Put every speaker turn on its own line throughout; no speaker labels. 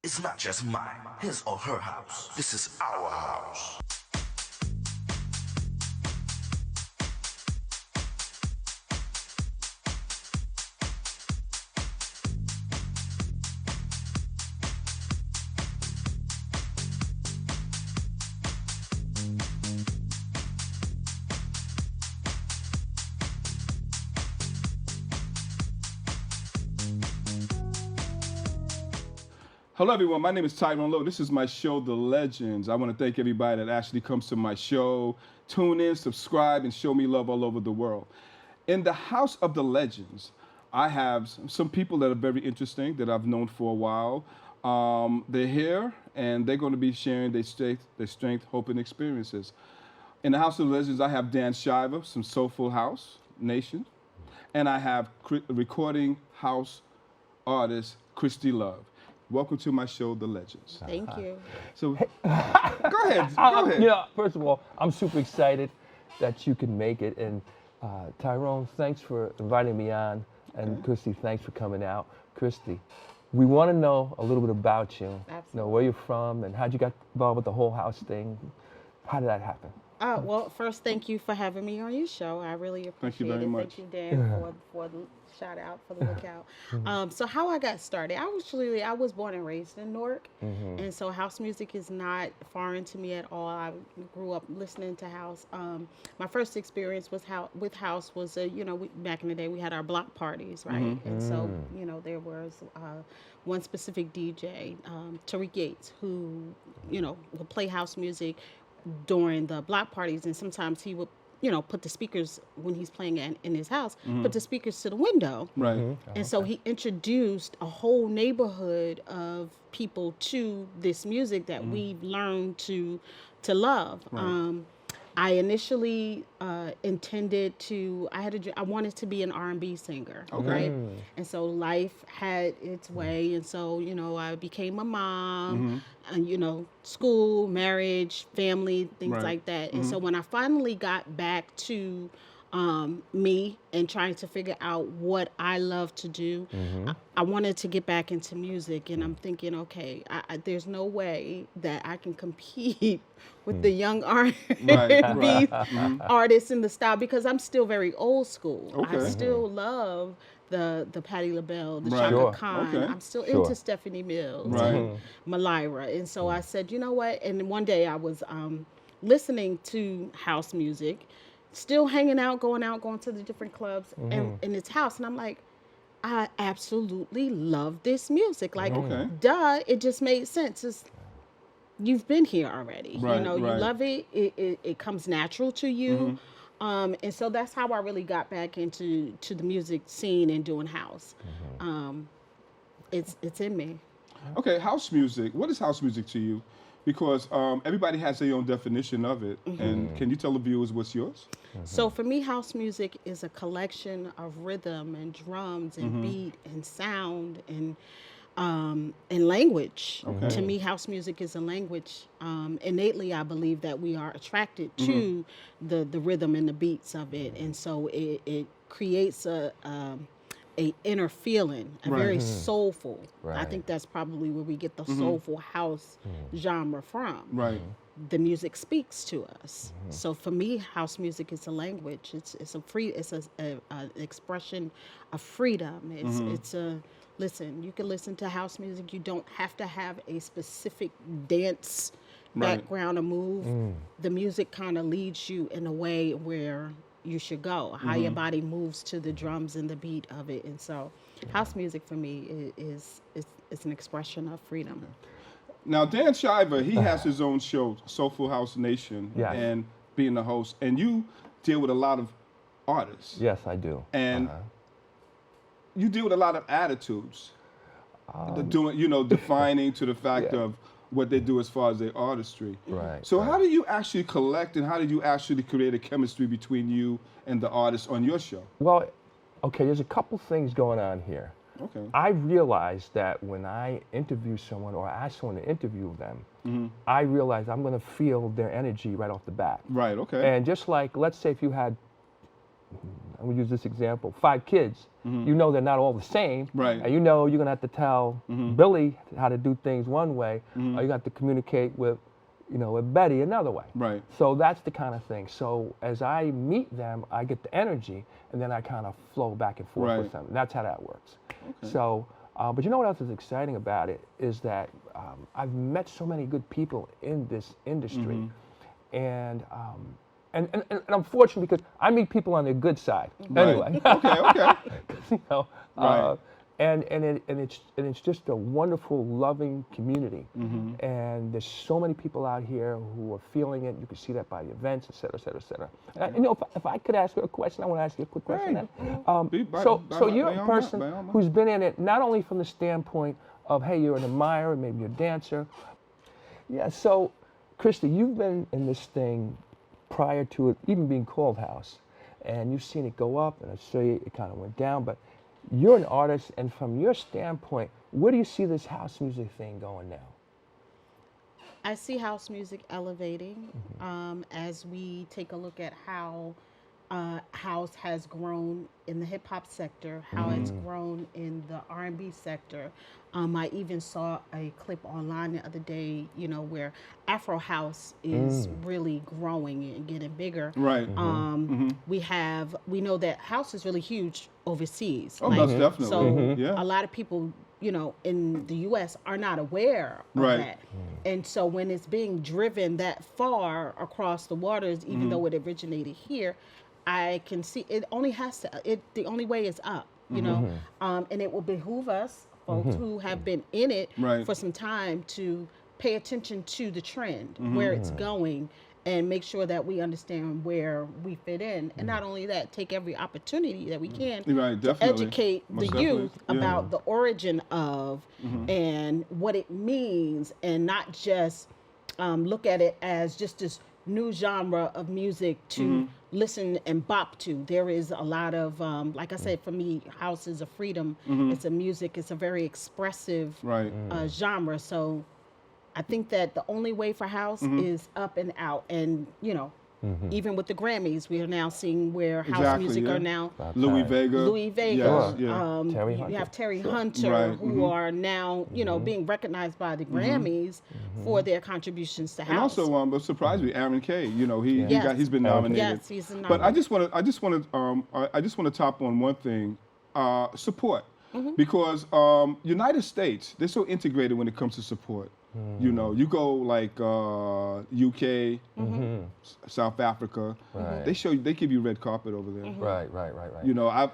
It's not just mine, his or her house. This is our house.
Hello, everyone. My name is Tyrone Lowe. This is my show, The Legends. I want to thank everybody that actually comes to my show. Tune in, subscribe, and show me love all over the world. In the House of the Legends, I have some people that are very interesting that I've known for a while. They're here, and they're going to be sharing their strength, hope, and experiences. In the House of the Legends, I have Dan Shiver, some Soulful House Nation, and I have recording house artist Christie Love. Welcome to my show, The Legends.
Thank you.
So, go ahead. Go ahead.
Yeah, first of all, I'm super excited that you can make it. And Tyrone, thanks for inviting me on. And Christy, thanks for coming out. Christy, we want to know a little bit about you.
Absolutely.
You know, where you're from and how'd you get involved with the whole house thing. How did that happen?
Well, first, thank you for having me on your show. I really appreciate
Thank you very
it.
much.
Thank you, Dan, for the shout out, for the lookout. So how I got started, I was born and raised in Newark, and so house music is not foreign to me at all. I grew up listening to house. My first experience with house was, back in the day we had our block parties, right? And so, there was one specific DJ, Tariq Yates, who, would play house music during the block parties, and sometimes he would put the speakers, when he's playing in his house, put the speakers to the window.
Right.
And so he introduced a whole neighborhood of people to this music that we've learned to love.
Right.
I initially intended to, I wanted to be an R&B singer, right? And so life had its way, and so, I became a mom, and, school, marriage, family, things like that. And so when I finally got back to me and trying to figure out what I love to do, I wanted to get back into music, and I'm thinking, okay, there's no way that I can compete with the young R&B artists in the style, because I'm still very old school.
Okay.
I still love the Patti LaBelle, the
Right.
Chaka
Sure.
Khan.
Okay.
I'm still
Sure.
into Stephanie Mills
Right.
and Malira. And so I said, you know what? And one day I was listening to house music, still hanging out, going to the different clubs and in its house. And I'm like, I absolutely love this music. Like,
Okay.
duh, it just made sense. You've been here already.
Right,
You
right.
love it. It comes natural to you. And so that's how I really got back into the music scene and doing house. It's in me.
Okay, house music. What is house music to you? Because everybody has their own definition of it. And can you tell the viewers what's yours?
So for me, house music is a collection of rhythm and drums and beat and sound and language.
Okay.
To me, house music is a language. Innately, I believe that we are attracted to the rhythm and the beats of it, and so it creates a inner feeling, a very soulful. I
Right.
think that's probably where we get the soulful house genre from.
Right.
The music speaks to us. So for me, house music is a language. It's an expression of freedom. It's a listen. You can listen to house music. You don't have to have a specific dance background or move. The music kind of leads you in a way where you should go. How your body moves to the drums and the beat of it. And so, house music for me is an expression of freedom.
Now, Dan Shiver, he has his own show, Soulful House Nation,
Yes.
and being the host. And you deal with a lot of artists.
Yes, I do.
And you deal with a lot of attitudes. Defining to the fact of what they do as far as their artistry.
Right.
So how do you actually collect, and how did you actually create a chemistry between you and the artist on your show?
Well, okay, there's a couple things going on here.
Okay.
I realized that when I interview someone or ask someone to interview them, I realize I'm going to feel their energy right off the bat.
Right, okay.
And just like, let's say if you had I'm gonna use this example, 5 kids, you know they're not all the same.
Right.
And you know you're gonna have to tell Billy how to do things one way, or you're gonna have to communicate with, with Betty another way.
Right.
So that's the kind of thing. So as I meet them, I get the energy, and then I kind of flow back and forth with them. That's how that works. Okay. So, but you know what else is exciting about it is that I've met so many good people in this industry, and I'm fortunate because I meet people on their good side.
Right.
Anyway.
Okay. Right.
And it's just a wonderful, loving community. And there's so many people out here who are feeling it. You can see that by the events, et cetera, et cetera, et cetera. And, if I could ask you a question, I want to ask you a quick question then. So you're a person who's been in it not only from the standpoint of, hey, you're an admirer, maybe you're a dancer. Yeah, so, Christie, you've been in this thing prior to it even being called house. And you've seen it go up, and I saw it kind of went down, but you're an artist, and from your standpoint, where do you see this house music thing going now?
I see house music elevating as we take a look at how house has grown in the hip hop sector, how it's grown in the R&B sector. I even saw a clip online the other day, where Afro house is really growing and getting bigger.
Right.
We know that house is really huge overseas.
Oh, most definitely.
So a lot of people, in the U.S. are not aware of that. And so when it's being driven that far across the waters, even though it originated here, I can see it only has to, the only way is up, and it will behoove us, folks who have been in it for some time, to pay attention to the trend, where it's going, and make sure that we understand where we fit in. And not only that, take every opportunity that we can to educate the youth about the origin of and what it means, and not just look at it as just this new genre of music to listen and bop to. There is a lot of, like I said, for me, house is a freedom. It's a music. It's a very expressive genre. So I think that the only way for house is up and out. And, even with the Grammys, we are now seeing where house music are now.
Louis Vega.
Yes,
you
have Terry Hunter, who are now, being recognized by the Grammys for their contributions to house.
And also, what surprised me, Aaron K. He's been nominated.
Yes, he's nominated.
But I just want to top on one thing: support, because United States, they're so integrated when it comes to support. You go like UK, South Africa. They give you red carpet over there.
Right.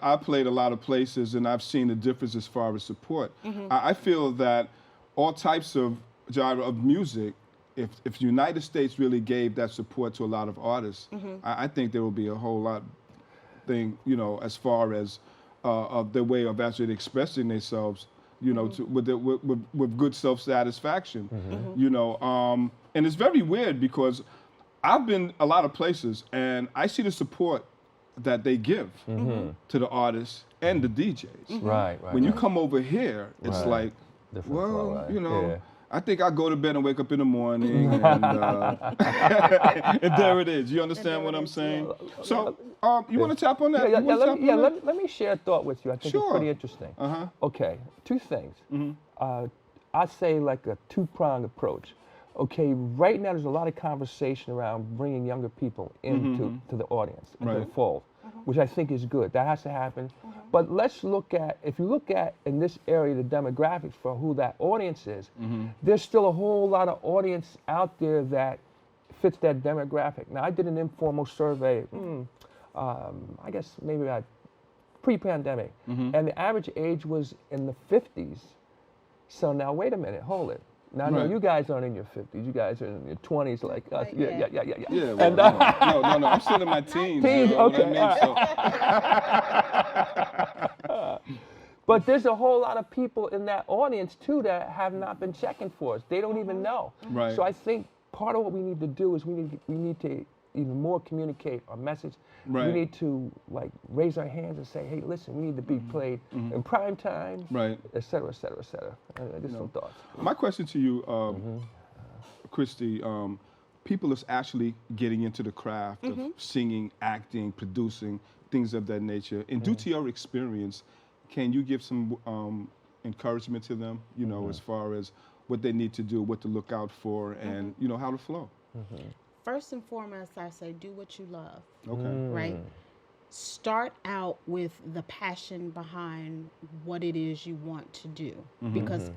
I've played a lot of places, and I've seen the difference as far as support. I feel that all types of genre of music, if United States really gave that support to a lot of artists, I think there will be a whole lot thing, as far as of their way of actually expressing themselves. With good self-satisfaction, and it's very weird because I've been a lot of places and I see the support that they give to the artists and the DJs.
Right.
When you come over here, it's like,
different
well,
flow,
I think I go to bed and wake up in the morning, and, and there it is. You understand what I'm saying? So, you want to tap on that?
Let me share a thought with you. I think it's pretty interesting. Okay, 2 things. I say like a 2-pronged approach. Okay, right now there's a lot of conversation around bringing younger people into to the audience, into the fold, which I think is good. That has to happen. But let's look at, if you look at in this area the demographics for who that audience is, there's still a whole lot of audience out there that fits that demographic. Now, I did an informal survey, I guess maybe about pre-pandemic, and the average age was in the 50s. So now, wait a minute, hold it. Now, no, you guys aren't in your 50s. You guys are in your 20s like us. Yeah.
Yeah, well, no, I'm still in my teens.
Okay. But there's a whole lot of people in that audience, too, that have not been checking for us. They don't even know.
Right.
So I think part of what we need to do is we need to even more communicate our message.
Right.
We need to raise our hands and say, hey, listen, we need to be played in prime time, et cetera, et cetera, et cetera. Just some thoughts.
My question to you, Christie, people is actually getting into the craft of singing, acting, producing, things of that nature. And due to your experience, can you give some encouragement to them, you know, as far as what they need to do, what to look out for, and, you know, how to flow?
First and foremost, I say do what you love,
Okay.
right? Start out with the passion behind what it is you want to do, because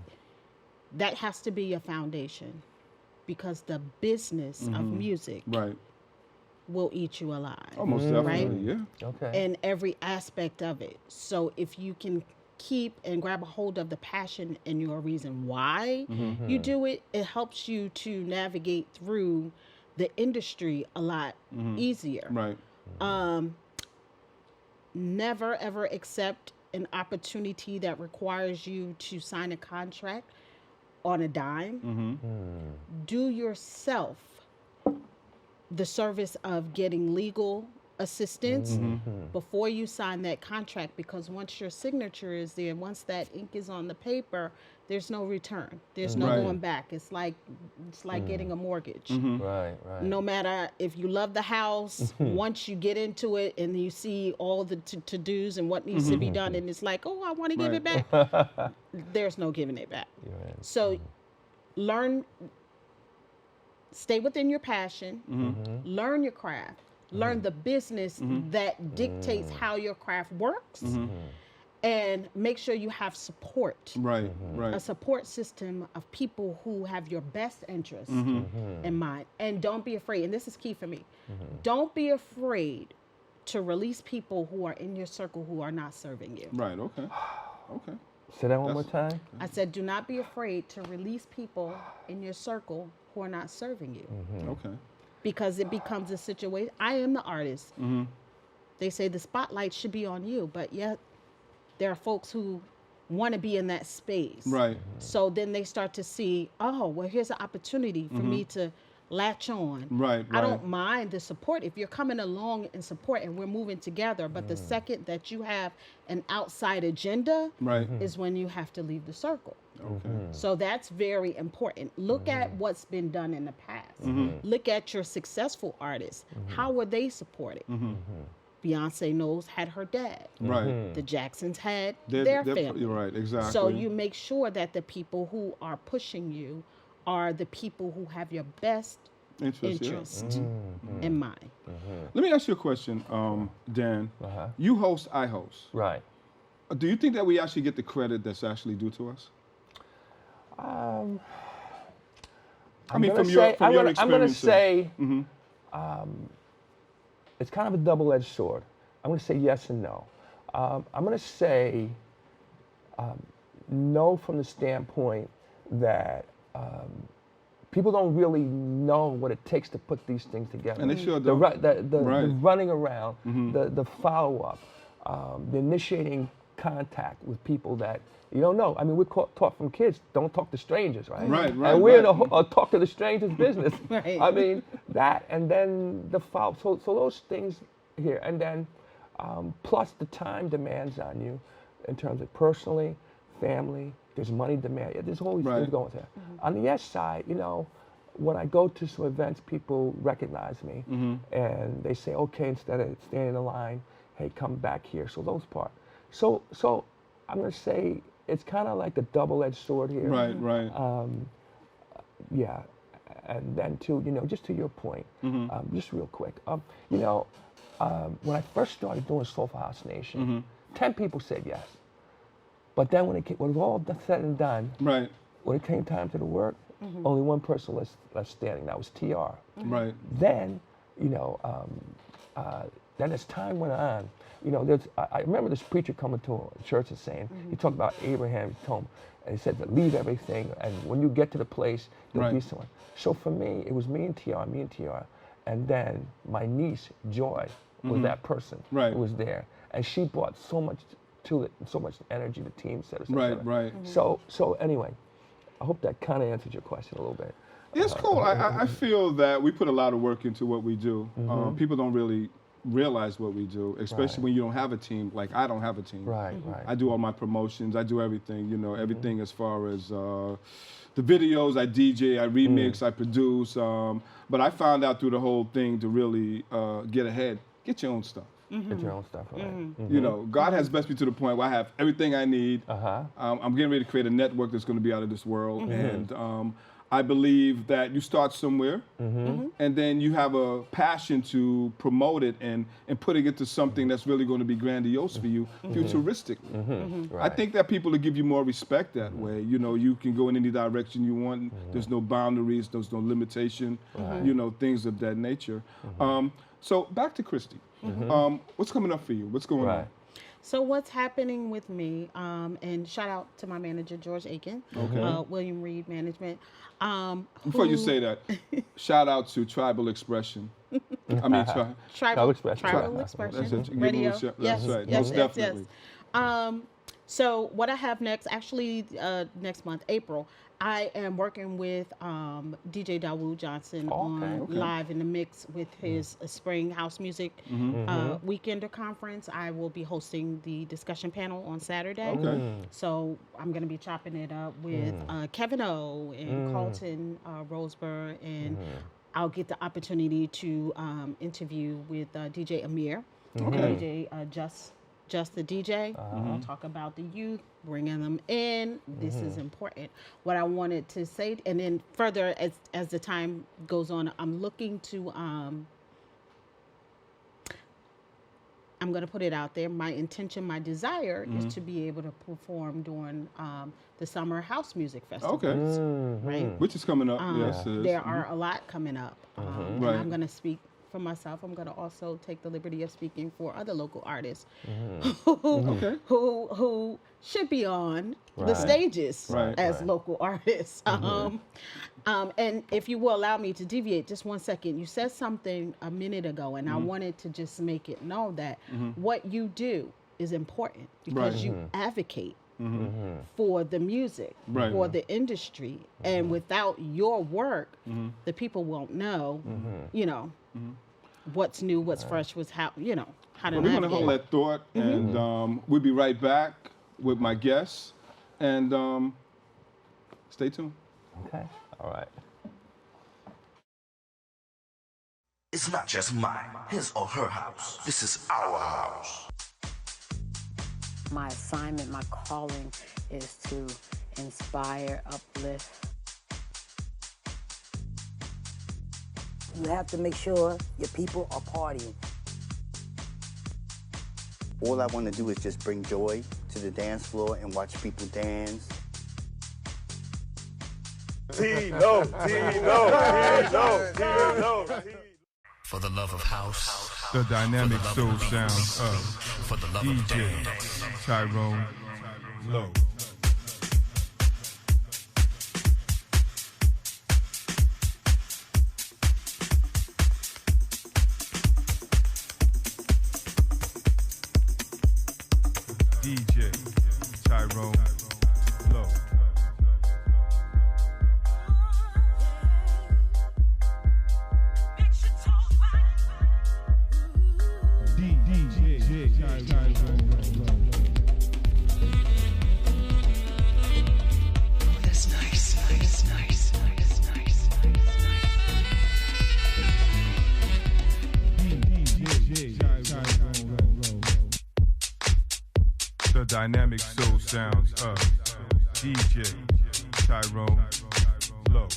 that has to be your foundation, because the business of music
Right.
will eat you alive.
Almost definitely,
right?
yeah.
Okay.
In every aspect of it. So if you can keep and grab a hold of the passion and your reason why you do it, it helps you to navigate through the industry a lot easier.
Right.
Never ever accept an opportunity that requires you to sign a contract on a dime. Do yourself the service of getting legal assistance before you sign that contract, because once your signature is there, once that ink is on the paper, there's no return. There's no
Right.
going back. It's like getting a mortgage.
Right, right.
No matter if you love the house, once you get into it and you see all the to-dos and what needs to be done, and it's like, oh, I want to give it back. There's no giving it back.
Right.
So learn, stay within your passion, learn your craft, learn the business that dictates how your craft works, and make sure you have support.
Right. Right.
A support system of people who have your best interest in mind. And don't be afraid, and this is key for me, don't be afraid to release people who are in your circle who are not serving you.
Right. Okay. Okay.
Say that one more time.
I said, do not be afraid to release people in your circle who are not serving you.
Okay.
Because it becomes a situation. I am the artist. They say the spotlight should be on you, but yet there are folks who want to be in that space.
Right.
So then they start to see, oh, well, here's an opportunity for me to latch on.
Right.
I don't mind the support if you're coming along in support and we're moving together. But the second that you have an outside agenda
Right.
is when you have to leave the circle.
Okay.
So that's very important. Look at what's been done in the past. Look at your successful artists. How were they supported? Beyonce Knowles had her dad.
Right.
The Jacksons had
They're-
their
they're-
family.
You're right. Exactly.
So you make sure that the people who are pushing you are the people who have your best interest in mind.
Let me ask you a question, Dan. You host, I host.
Right.
Do you think that we actually get the credit that's actually due to us? I mean, from your experience.
I'm going to say it's kind of a double-edged sword. I'm going to say yes and no. I'm going to say no from the standpoint that people don't really know what it takes to put these things together.
And they sure
the,
don't.
the
Right.
running around, the follow-up, the initiating contact with people that you don't know. I mean, we're taught from kids, don't talk to strangers, right?
Right.
And we're in a talk to the strangers business.
Right.
I mean, that, and then the follow. So those things here, and then plus the time demands on you in terms of personally, family, there's money demand. There's all these things going there. On the yes side, you know, when I go to some events, people recognize me and they say, okay, instead of standing in the line, hey, come back here. So those parts. So I'm going to say it's kind of like a double-edged sword here.
Right. Right.
Yeah. And then just to your point, just real quick, when I first started doing Soulful House Nation, 10 people said yes. But then when it was all said and done,
right.
when it came time to the work, only one person was left standing. That was TR.
Right.
Then, then as time went on, I remember this preacher coming to a church and saying, he talked about Abraham, he told him, and he said to leave everything, and when you get to the place, there'll be someone. So for me, it was me and TR, and then my niece, Joy, was that person who was there. And she brought so much to it, so much energy, the team, et cetera.
Right.
So anyway, I hope that kind of answered your question a little bit.
It's cool. I feel that we put a lot of work into what we do. People don't really realize what we do, especially when you don't have a team. Like I don't have a team.
Right.
I do all my promotions. I do everything. You know, everything as far as the videos. I DJ. I remix. I produce. But I found out through the whole thing to really get ahead. Get your own stuff.
Get your own stuff, right?
You know, God has blessed me to the point where I have everything I need. I'm getting ready to create a network that's going to be out of this world, and I believe that you start somewhere, and then you have a passion to promote it and putting it to something that's really going to be grandiose for you, futuristic. I think that people will give you more respect that way. You know, you can go in any direction you want. There's no boundaries. There's no limitation. You know, things of that nature. So back to Christie. What's coming up for you? What's going on?
So what's happening with me, and shout out to my manager, George Aiken, William Reed Management.
Before you say that, shout out to Tribal Expression. I mean,
Tribal Expression. Radio.
That's right. Most definitely.
So what I have next, actually next month, April, I am working with DJ Dawood Johnson on Live in the Mix with his Spring House Music Weekender Conference. I will be hosting the discussion panel on Saturday. So I'm going to be chopping it up with Kevin O and Carlton Roseburg, and I'll get the opportunity to interview with DJ Amir, DJ Just the DJ. We'll talk about the youth, bringing them in. This is important. What I wanted to say, and then further as the time goes on, I'm looking to, I'm going to put it out there. My intention, my desire is to be able to perform during the Summer House Music Festival. Right?
Which is coming up. Yes,
there are a lot coming up. And I'm going to speak for myself. I'm going to also take the liberty of speaking for other local artists who should be on the stages as local artists. And if you will allow me to deviate just 1 second, you said something a minute ago, and I wanted to just make it known that what you do is important because you advocate for the music, for the industry, and without your work, the people won't know, you know, what's new, what's fresh, what's how, you know, how to navigate.
We're going to hold that thought, and we'll be right back with my guests, and stay tuned.
Okay, all right.
It's not just mine, his or her house. This is our house.
My assignment, my calling is to inspire, uplift.
You have to make sure your people are partying.
All I want to do is just bring joy to the dance floor and watch people dance.
Tino.
For the love of house.
The dynamic soul sounds of
For the love
DJ
of dance.
Tyrone Lowe. DJ Tyrone Lowe. DJ Tyrone Lowe.
That's nice.
DJ Tyrone Lowe. The dynamic soul sounds of DJ Tyrone Lowe.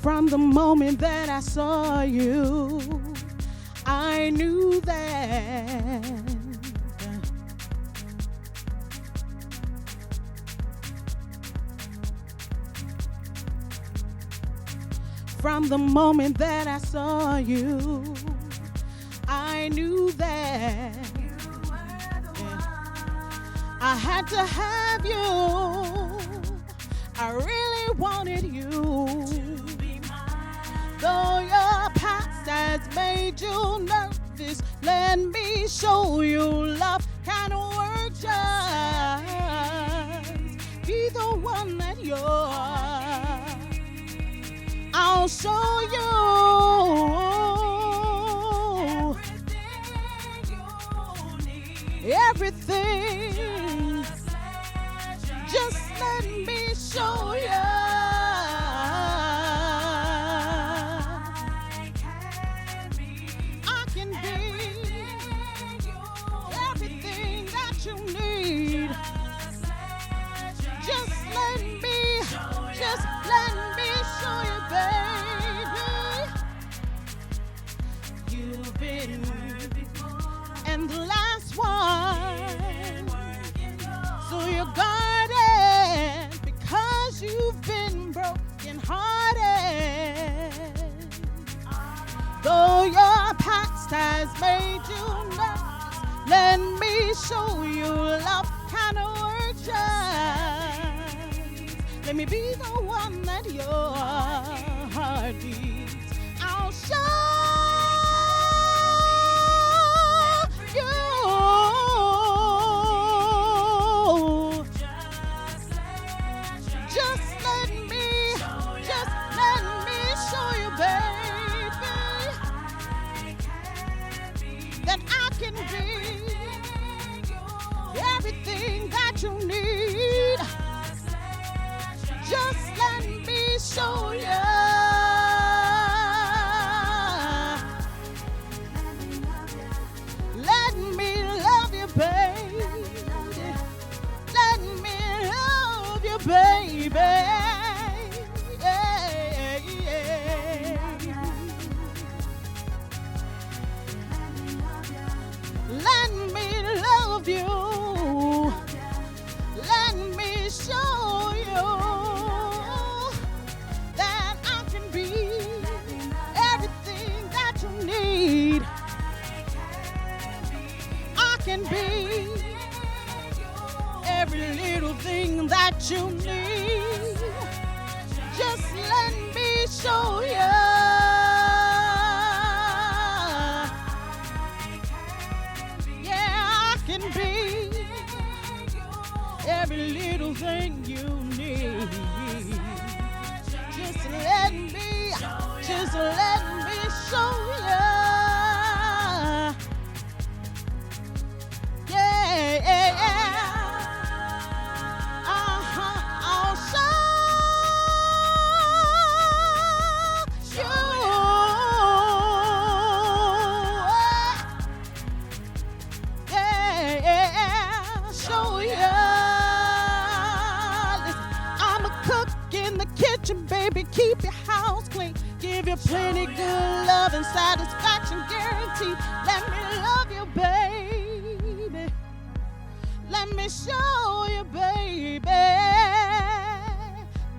From the moment that I saw you, I I knew that from the moment that I saw you, I knew that I had to have you. I really wanted you. Though your past has made you nervous, let me show you love kind of work. Just be the one that you're. I'll show you everything. Just let me show you. I can be everything that you need. Just let me show you, baby. You've been and the last one, so you're guarded because you've been broken hearted. Though your past has made you nervous, let me show you love kind of works. Let me be the one that your heart needs. I'll show you. Just let me show you, baby, that I can be everything that you need. Just let me show you. Let me love you, baby. Let me love you, baby. Yeah, yeah. Let me love you. Let me show you that I can be everything that you need. I can be every little thing that you need. Just let me show you. Yeah, I can be every little thing you need. Just let me show you. I'll show you. Show you. Listen, I'm a cook in the kitchen, baby. Keep your house clean. Give you plenty good love and satisfaction guaranteed. Let me love you, baby. Let me show you, baby.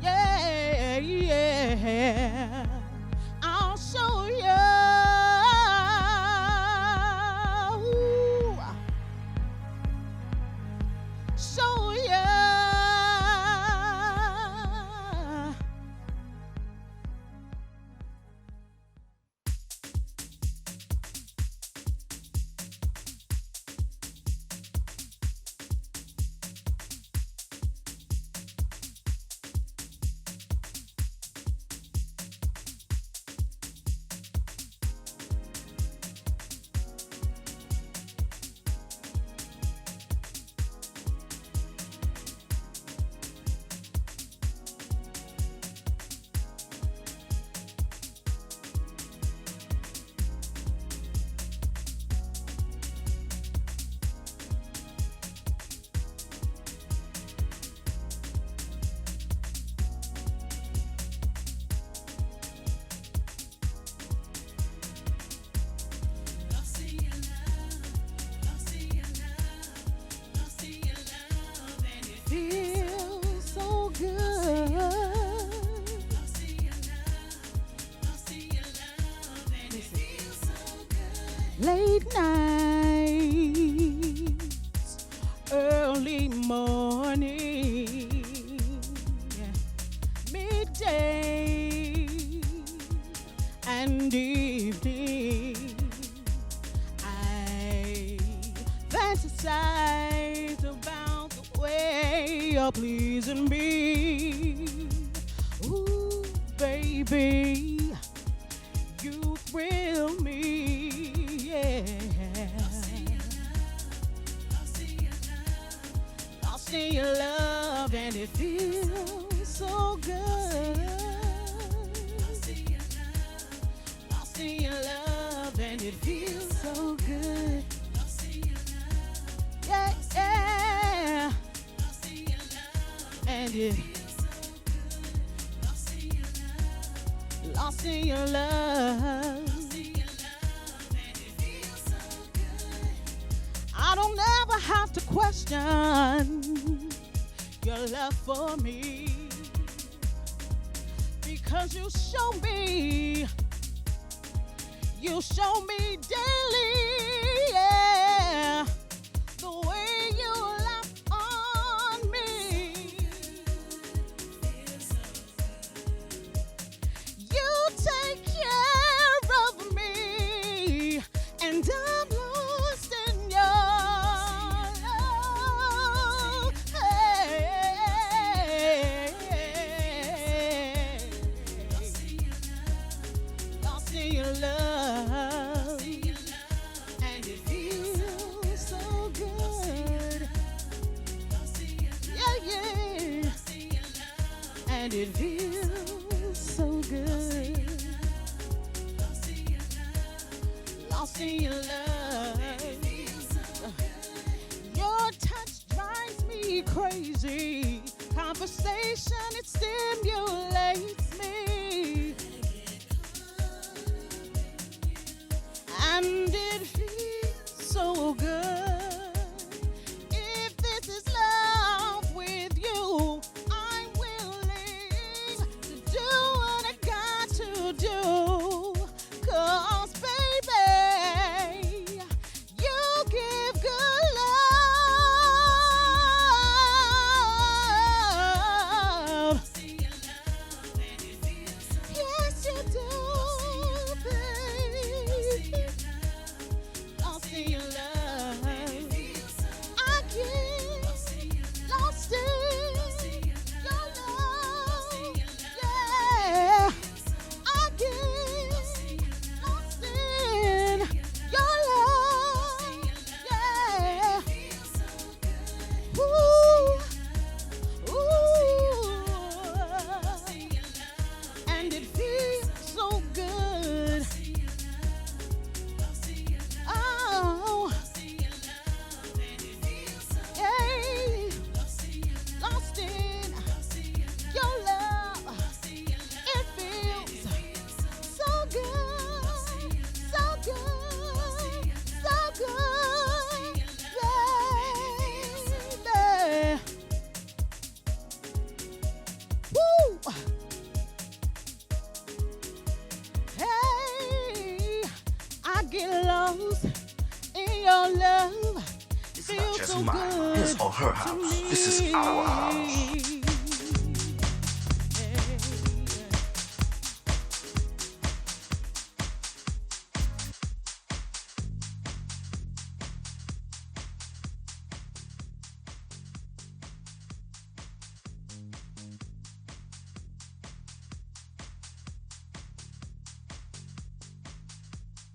Yeah, yeah. I'll show you. Ooh. Show you. late nights, early morning, midday, and evening. I fantasize about the way you're pleasing me. Ooh, baby, you thrill me, yeah. Lost in your love, and it feels so good. Lost in your love, and it feels so good. Yeah, yeah. And it lost in your love. I don't ever have to question your love for me, because you show me daily, yeah, the way you love on me. You take care of me, and I'm lost in your love. Hey, lost in your love, and it feels so good. Yeah, yeah, and it feels so good. Lost in your love. Your touch drives me crazy. Conversation, it stimulates me. And it feels so good. If this is love with you, I'm willing to do what I got to do. 'Cause baby, you give good love. Yes, you do, baby. Lost in your love. I get lost in your love. Yeah, I get lost in your love. Yeah. Ooh, ooh, and it feels so good. Oh, yeah, lost in your love. It feels so good, so good, so good, baby. Woo! Hey, I get lost in your love.
It's not just mine, his or her house. This is our house.